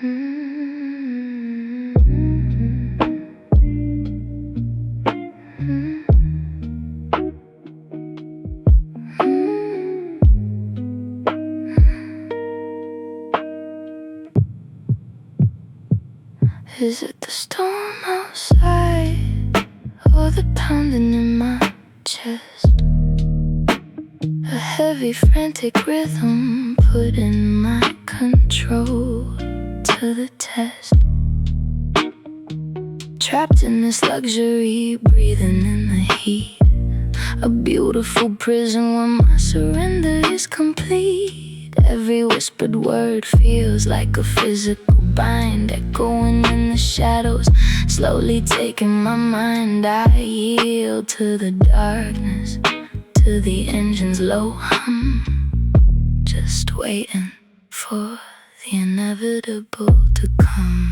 Is it the storm outside, or the pounding in my chest? A heavy, frantic rhythm putting my control to the test. Trapped in this luxury, breathing in the heat. A beautiful prison where my surrender is complete. Every whispered word feels like a physical bind, echoing in the shadows, slowly taking my mind. I yield to the darkness, to the engine's low hum, just waiting for the inevitable to come.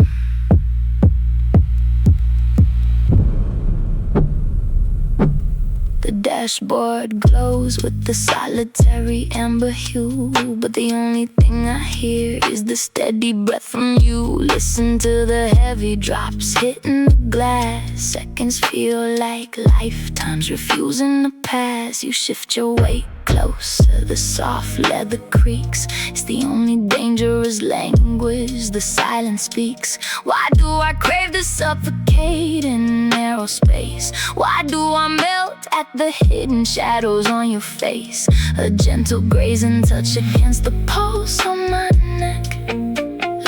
The dashboard glows with the solitary amber hue, but the only thing I hear is the steady breath from you. Listen to the heavy drops hitting the glass. Seconds feel like lifetimes refusing to pass. You shift your weight closer, the soft leather creaks. It's the only dangerous language the silence speaks. Why do I crave the suffocating narrow space? Why do I melt at the hidden shadows on your face? A gentle grazing touch against the pulse on my neck,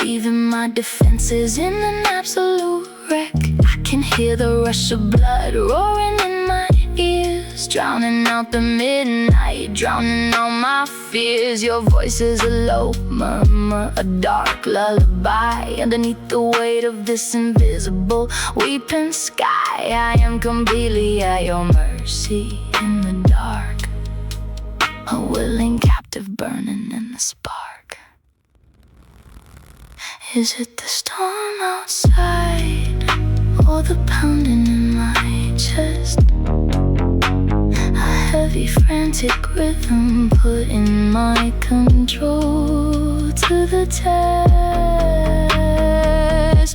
leaving my defenses in an absolute wreck. I can hear the rush of blood roaring in my ears, drowning out the midnight, drowning all my fears. Your voice is a low murmur, a dark lullaby. Underneath the weight of this invisible weeping sky, I am completely at your mercy in the dark, a willing captive burning in the spark. Is it the storm outside, or the pounding in my chest? Heavy, frantic rhythm putting my control to the test.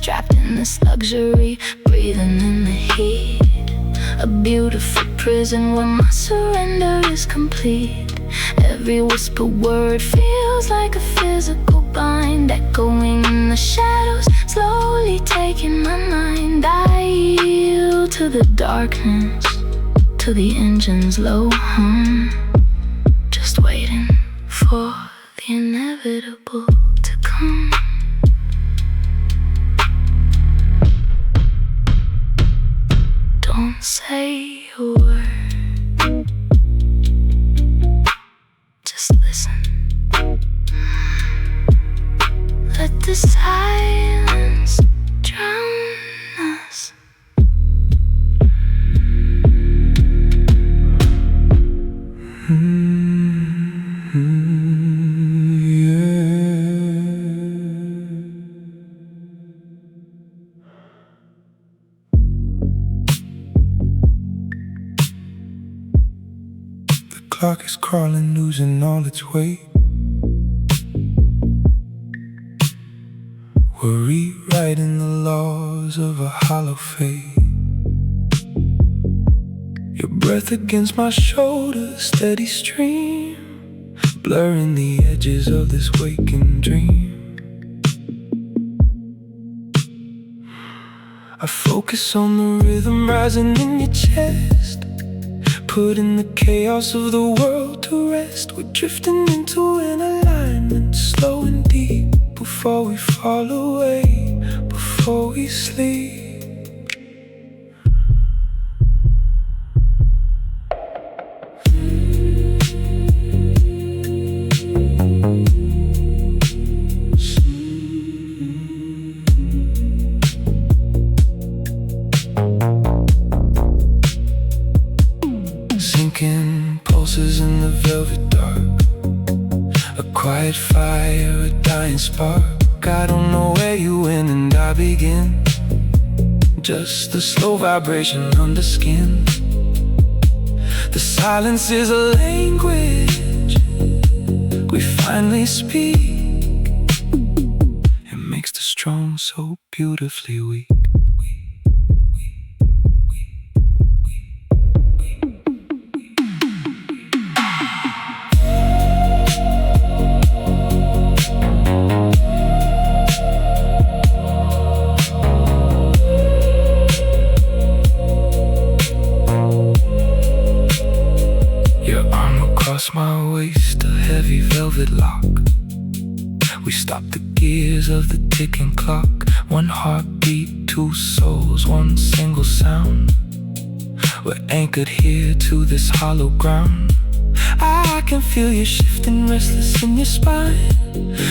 Trapped in this luxury, breathing in the heat. A beautiful prison where my surrender is complete. Every whispered word feels like a physical bind, echoing in the shadows, slowly taking my mind. I yield to the darkness, to the engine's low hum, just waiting for the inevitable to come. Don't say a word, just listen. Let the silence drown us. The clock is crawling, losing all its weight. We're rewriting the laws of a hollow fate. Your breath against my shoulder, steady stream, blurring the edges of this waking dream. I focus on the rhythm rising in your chest, putting the chaos of the world to rest. We're drifting into an alignment, slow and deep, before we fall away, before we sleep. Sinking pulses in the velvet dark, a quiet fire, a dying spark. I don't know where you end and I begin, just the slow vibration under skin. The silence is a language we finally speak. It makes just as strong, so beautifully weak. Across my waist, a heavy velvet lock. We stopped the gears of the ticking clock. One heartbeat, two souls, one single sound. We're anchored here to this hollow ground. I can feel you shifting, restless in your spine.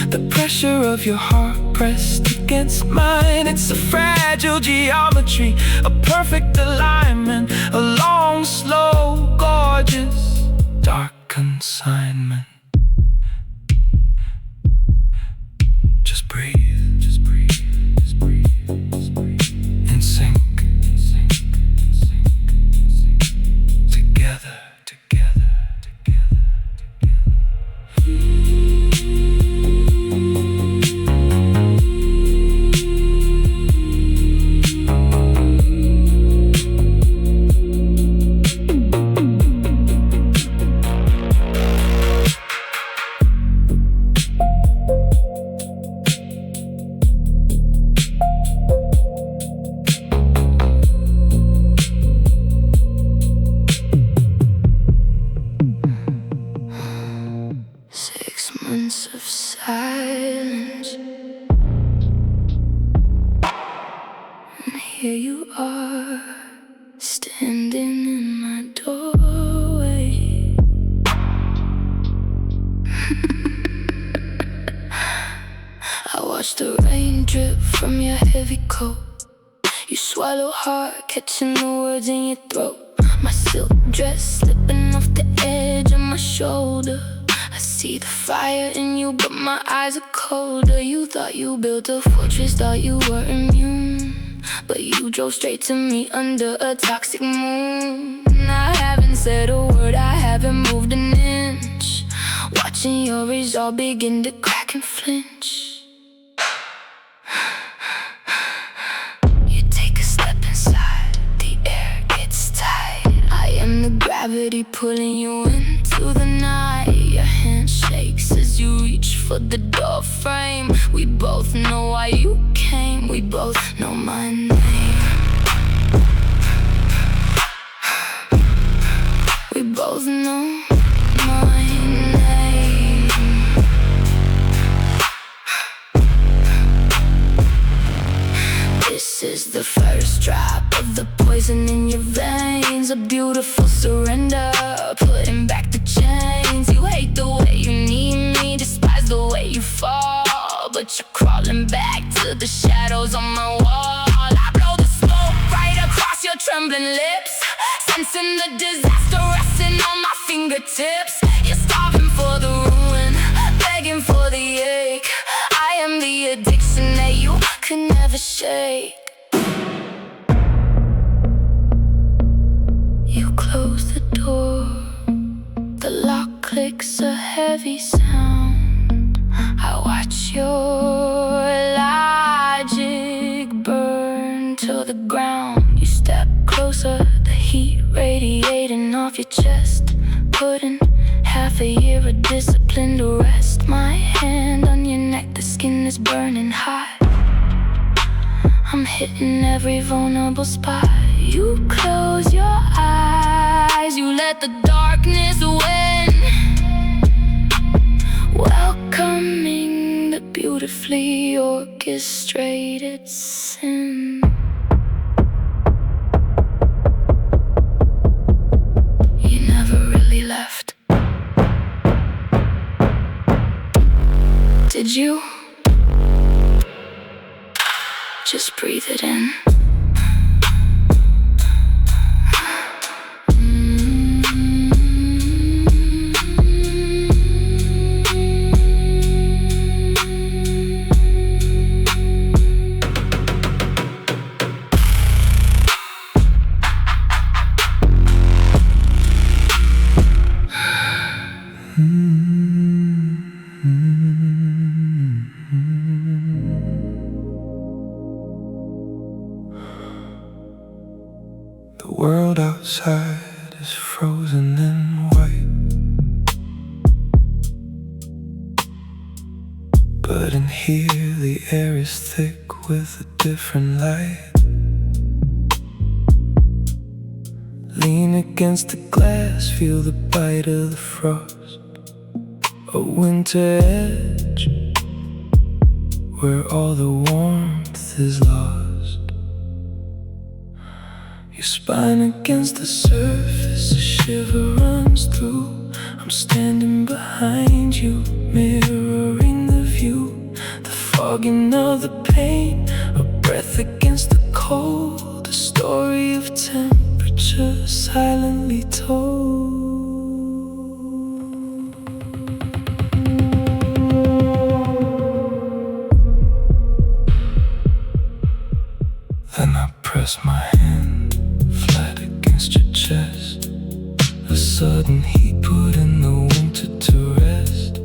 The pressure of your heart pressed against mine. It's a fragile geometry, a perfect alignment. A long, slow, gorgeous, dark consignment. Just breathe, just breathe, just breathe, just breathe. In sync, in sync, in sync, in sync. Together, together, together, together. 6 months of silence, and here you are, standing in my doorway. I watch the rain drip from your heavy coat. You swallow hard, catching the words in your throat. My silk dress slipping off the edge of my shoulder. I see the fire in you, but my eyes are colder. You thought you built a fortress, thought you were immune, but you drove straight to me under a toxic moon. I haven't said a word, I haven't moved an inch, watching your resolve begin to crack and flinch. Gravity pulling you into the night. Your hand shakes as you reach for the door frame. We both know why you came, we both know my name. We both know my name. This is the first drop of the poison in your veins. A beautiful surrender, putting back the chains. You hate the way you need me, despise the way you fall, but you're crawling back to the shadows on my wall. I blow the smoke right across your trembling lips, sensing the disaster resting on my fingertips. You're starving for the ruin, begging for the ache. I am the addiction that you could never shake. You close the door, the lock clicks a heavy sound. I watch your logic burn to the ground. You step closer, the heat radiating off your chest, putting half a year of discipline to rest. My hand on your neck, the skin is burning hot. I'm hitting every vulnerable spot. You close your eyes, you let the darkness win, welcoming the beautifully orchestrated sin. You never really left, did you? Just breathe it in. world outside is frozen in white, but in here the air is thick with a different light. Lean against the glass, feel the bite of the frost, a winter edge where all the warmth is lost. Your spine against the surface, a shiver runs through. I'm standing behind you, mirroring the view, the fogging of the pain, a breath against the cold, a story of temperature silently told. Then I press my hand flat against your chest, a sudden heat put in the winter to rest.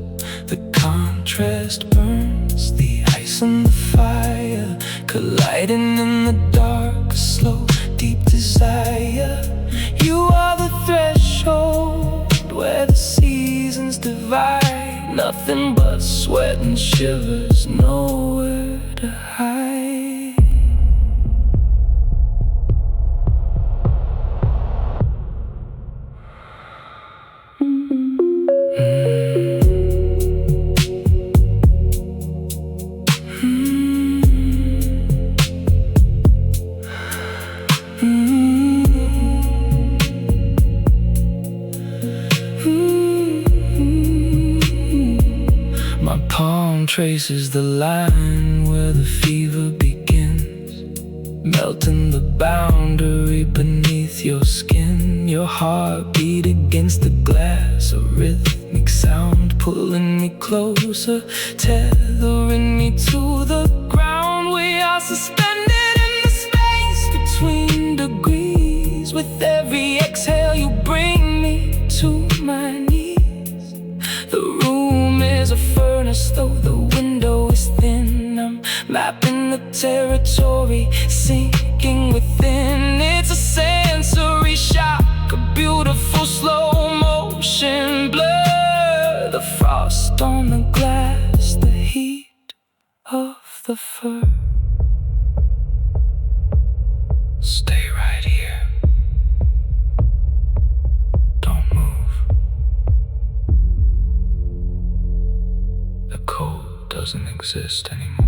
The contrast burns, the ice and the fire colliding in the dark, a slow, deep desire. You are the threshold where the seasons divide, nothing but sweat and shivers, nowhere to hide. My palm traces the line where the fever begins, melting the boundary beneath your skin. Your heartbeat against the glass, a rhythmic sound pulling me closer, tethering me to the ground. We are suspended in the space between degrees. With every exhale you bring me to my knees. The room is a furnace, though the window is thin. I'm mapping the territory, sinking within. It's a sensory shock, a beautiful slow motion blur. The frost on the glass, the heat of the fur. Stay right here. Don't move. The cold doesn't exist anymore.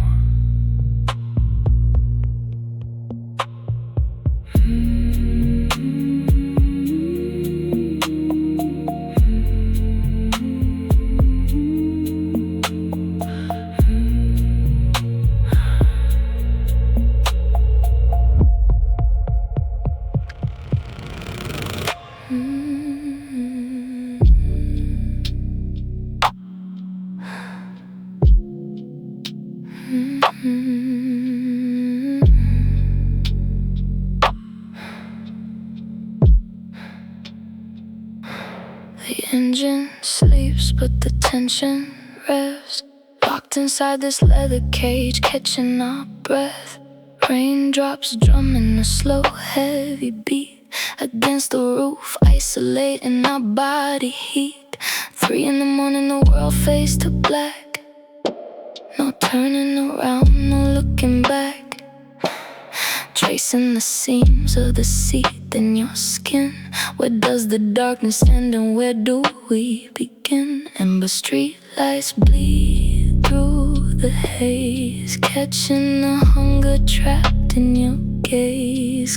The engine sleeps, but the tension rests. Locked inside this leather cage, catching our breath. Raindrops drumming a slow, heavy beat against the roof, isolating our body heat. 3 in the morning, the world fades to black. No turning around, no looking back. Tracing the seams of the seeth in your skin. Where does the darkness end and where do we begin? Ember street lights bleed through the haze, catching the hunger trapped in your gaze.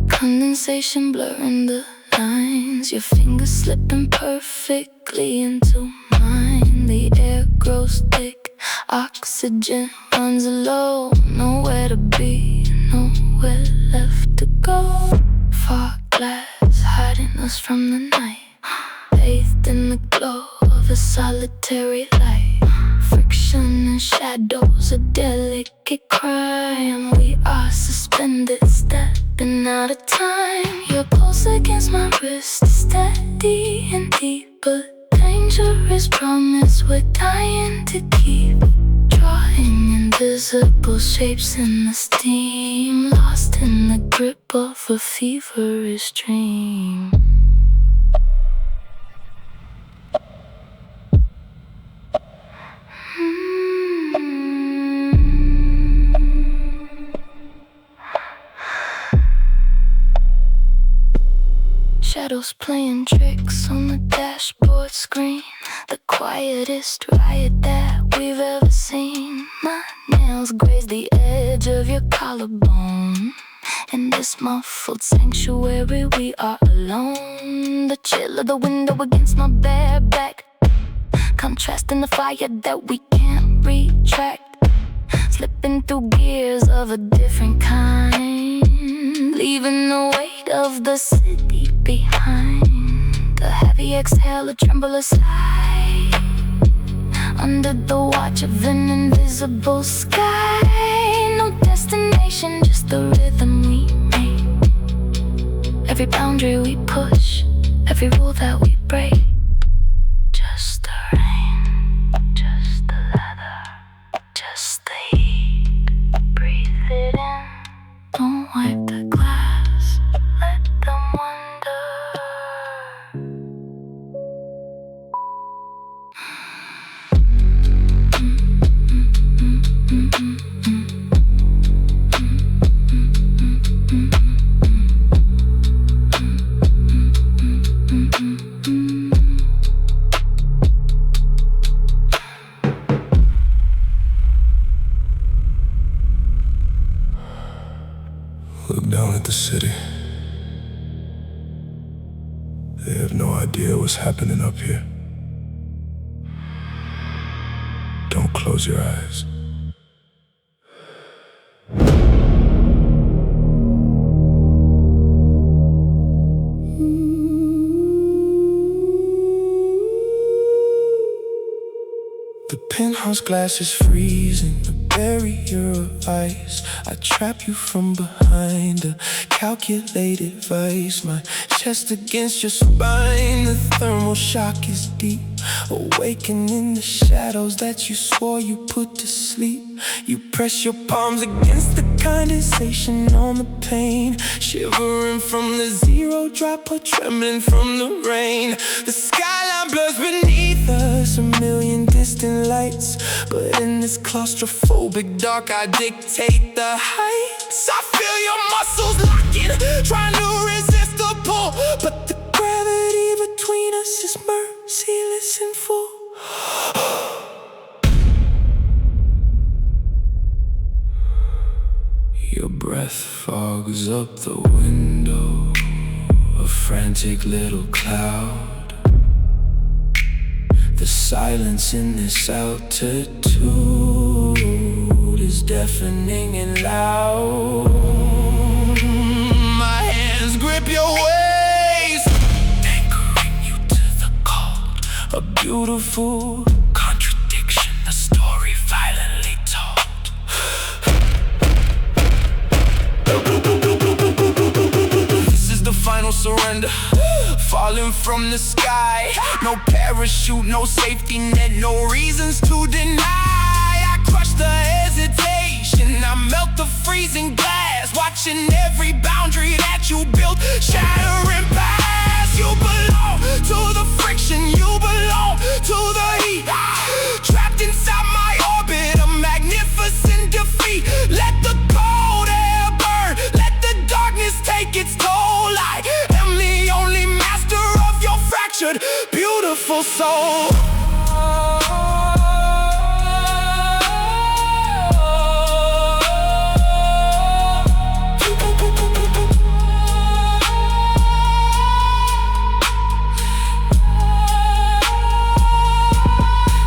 Condensation blurring the lines, your fingers slipping perfectly into mine. The air grows thick, oxygen runs low. Nowhere to be, nowhere left to go. Fog glass hiding us from the night, bathed in the glow of a solitary light. Friction and shadows, a delicate crime. We are suspended, stepping out of time. Your pulse against my wrist is steady and deep, but dangerous promise we're dying to keep. Drawing in Invisible shapes in the steam, lost in the grip of a feverish dream. Shadows playing tricks on the dashboard screen, the quietest riot that we've ever seen. My nails graze the edge of your collarbone. In this muffled sanctuary we are alone. The chill of the window against my bare back, contrasting the fire that we can't retract. Slipping through gears of a different kind, leaving the weight of the city behind. The heavy exhale, a tremble aside, under the watch of an invisible sky. No destination, just the rhythm we make. Every boundary we push, every rule that we break. Just the rain, just the leather, just the heat. Breathe it in, don't wipe the glass, let them wonder. Look down at the city. They have no idea what's happening up here. Don't close your eyes. The penthouse glass is freezing, a barrier of ice. I trap you from behind, a calculated vice. My chest against your spine, the thermal shock is deep. Awakening the shadows that you swore you put to sleep. You press your palms against the condensation on the pain, shivering from the zero drop or trembling from the rain. The skyline blurs beneath us, a million distant lights, but in this claustrophobic dark I dictate the heights. I feel your muscles locking, trying to resist the pull, but the gravity between us is merciless and full. Your breath fogs up the window, a frantic little cloud. The silence in this altitude is deafening and loud. My hands grip your waist, anchoring you to the cold. A beautiful contradiction, a story violently told. This is the final surrender, falling from the sky. No parachute, no safety net, no reasons to deny. I crush the hesitation, I melt the freezing glass, watching every boundary that you built shattering past. You belong to the friction, you belong to the heat. Trapped inside my orbit, a magnificent defeat. Let the cold air burn, let the darkness take its toll. I am the only master of your fractured, beautiful soul.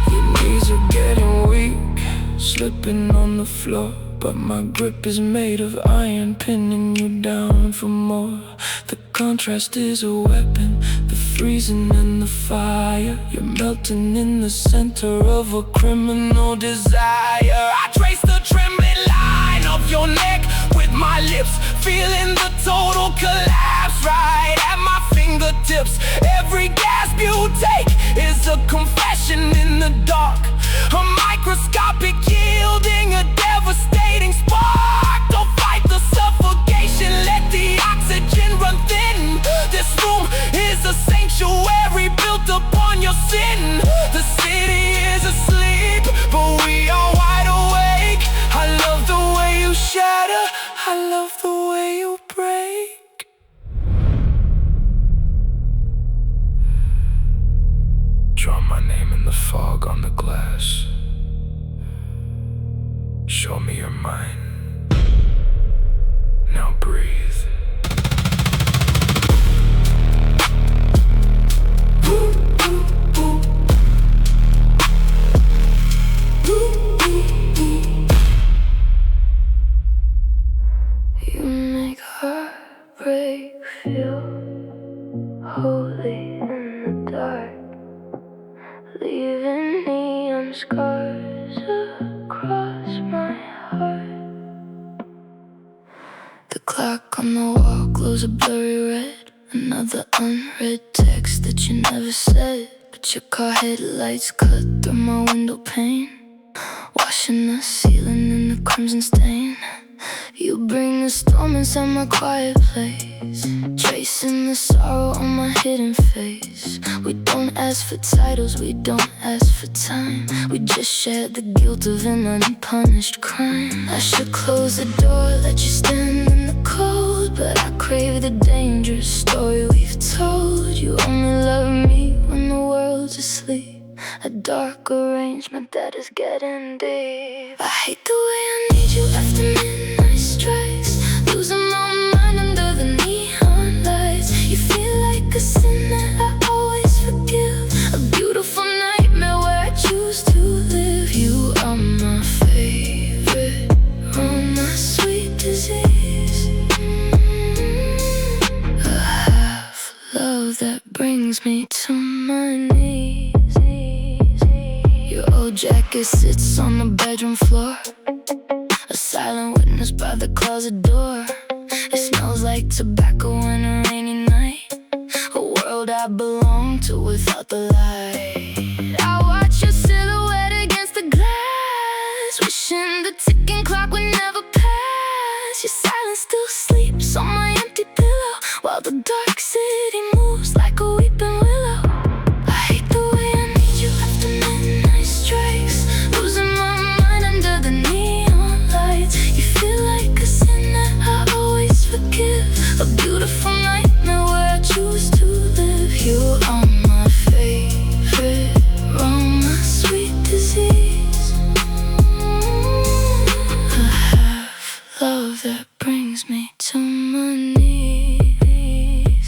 Your knees are getting weak, slipping on the floor, but my grip is made of iron, pinning you down for more. The contrast is a weapon, the freezing and the fire. You're melting in the center of a criminal desire. I trace the trembling line of your neck with my lips, feeling the total collapse right at my fingertips. Every gasp you take is a confession in the dark, a microscopic yielding, a love the way you break. Draw my name in the fog on the glass. Show me you're mine. Now breathe. You make heartbreak feel holy in the dark, leaving neon scars across my heart. The clock on the wall glows a blurry red, another unread text that you never said. But your car headlights cut through my window pane, washing the ceiling in the crimson stain. You bring the storm inside my quiet place, tracing the sorrow on my hidden face. We don't ask for titles, we don't ask for time. We just share the guilt of an unpunished crime. I should close the door, let you stand in the cold, but I crave the dangerous story we've told. You only love me when the world's asleep, a dark arrangement that is getting deep. I hate the way I need you after midnight strikes, losing my mind under the neon lights. You feel like a sin that I always forgive, a beautiful nightmare where I choose to live. You are my favorite, oh my sweet disease, a half love that brings me to my knees. Your old jacket sits on the bedroom floor, a silent witness by the closet door. It smells like tobacco in a rainy night, a world I belong to without the light. I watch your silhouette against the glass, wishing the ticking clock would never pass. Your silence still sleeps on my empty pillow, while the dark city moves like a weeping willow. I hate the way I need you after midnight strikes, losing my mind under the neon lights. You feel like a sin that I always forgive, a beautiful nightmare where I choose to live. You are my favorite, oh my sweet disease, a half love that brings me to my knees.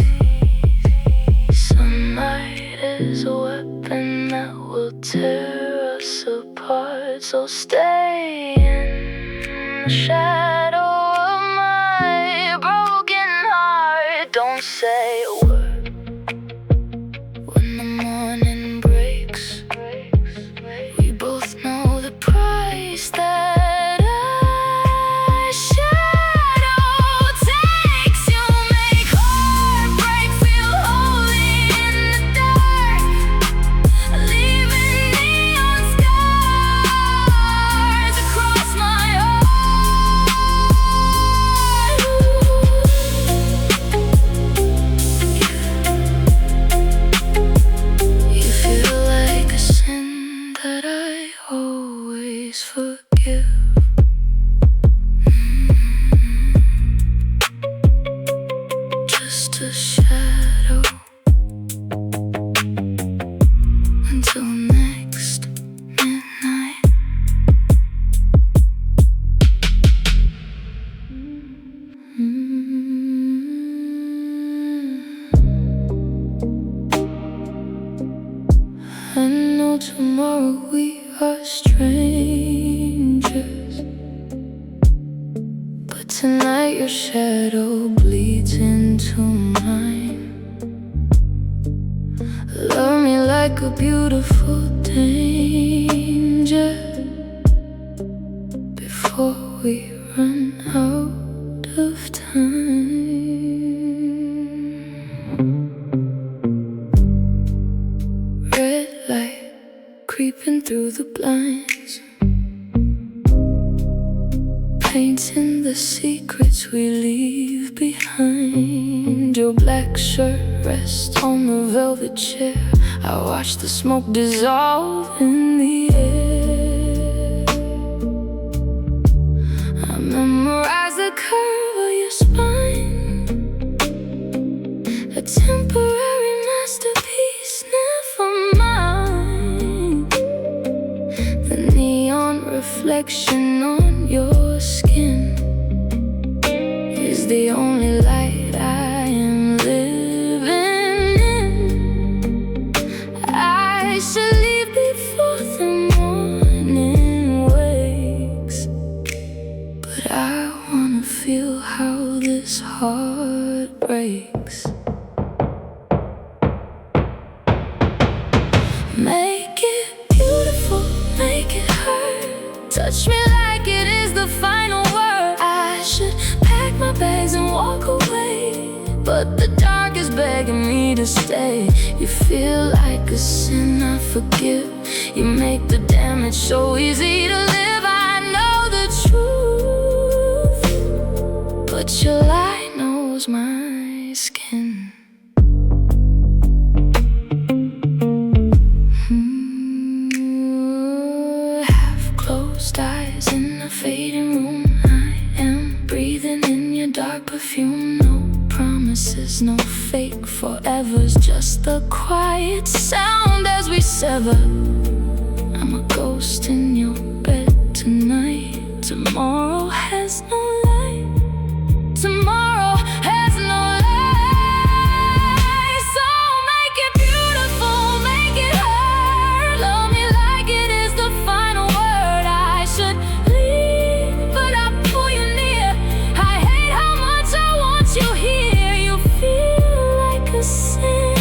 Sunlight is a weapon that will tear us apart, so stay in the shadow of my broken heart. Don't say a word when the morning breaks. We both know the price that a shadow takes. You make heartbreak feel holy in the dark, leaving neon scars across my heart. You feel like a sin that I always forgive. Just a shadow until next midnight. I know tomorrow we are strangers, but tonight your shadow bleeds into mine. Love me like a beautiful danger before we run out of time. Red light creeping through the blinds, painting the secrets we leave behind. Your black shirt rests on the velvet chair. I watch the smoke dissolve in the air. I memorize the curve of reflecting on your skin is the only light I am living in. I should leave before the morning wakes, but I wanna feel how this heart breaks. Make it beautiful, make it hurt. Touch me like it is the final word. I should pack my bags and walk away, but the dark is begging me to stay. You feel like a sin I forgive. You make the damage so easy to live. I know the truth, but your light knows my skin. Eyes in a fading room, I am breathing in your dark perfume. No promises, no fake forevers, just the quiet sound as we sever. I'm a ghost in your bed tonight. Tomorrow has no light. Tomorrow has no light. So make it beautiful, make it hurt. Love me like it is the final word. I should leave, but I pull you near. I hate how much I want you here. You feel like a sin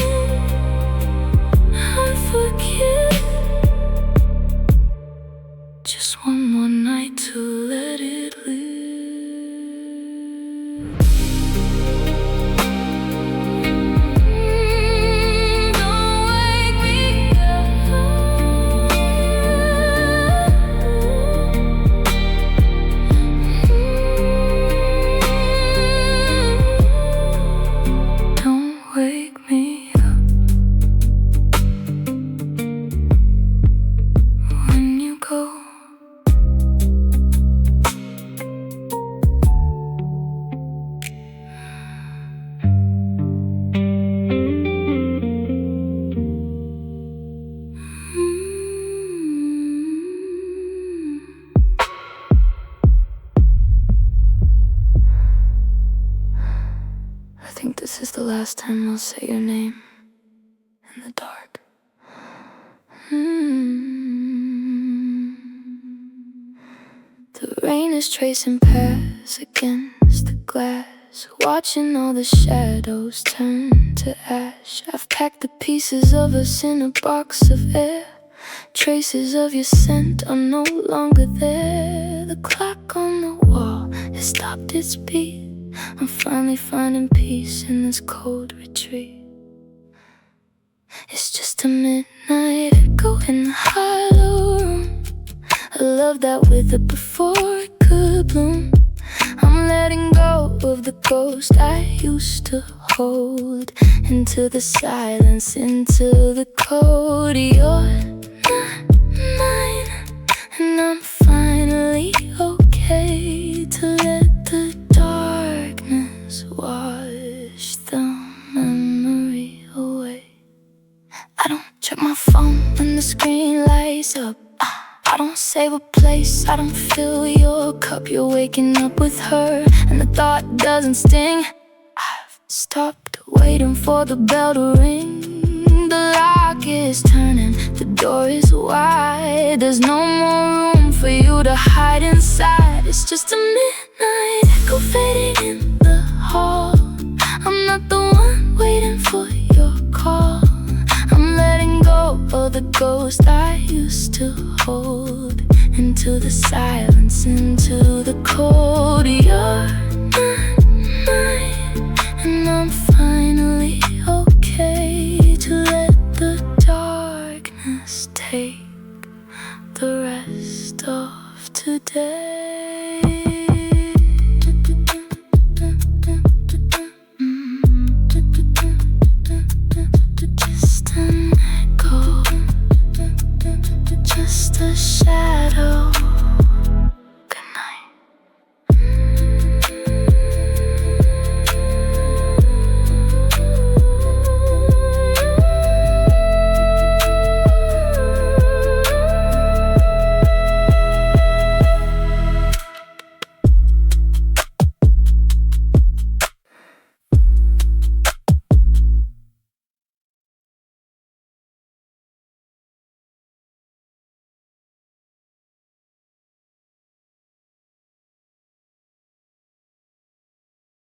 I forgive. Just one more night to let it live. Don't wake me up. Don't wake me up when you go. I think this is the last time I'll say your name in the dark. The rain is tracing paths against the glass, watching all the shadows turn to ash. I've packed the pieces of us in a box of air. Traces of your scent are no longer there. The clock on the wall has stopped its beat. I'm finally finding peace in this cold retreat. It's just a midnight echo in the hollow room. I love that withered before it could bloom. I'm letting go of the ghost I used to hold, into the silence, into the cold. You're not mine, and I'm finally okay to let the darkness wash the memory away. I don't check my phone when the screen lights up. I don't save a place, I don't fill your cup. You're waking up with her, and the thought doesn't sting. I've stopped waiting for the bell to ring. The lock is turning, the door is wide. There's no more room for you to hide inside. It's just a midnight echo fading in the hall. I'm not the one waiting for your call. I'm letting go of the ghost I used to hold, into the silence, into the cold. You're not mine, and I'm finally okay to let the darkness take the rest of today. Just an echo, just a shadow.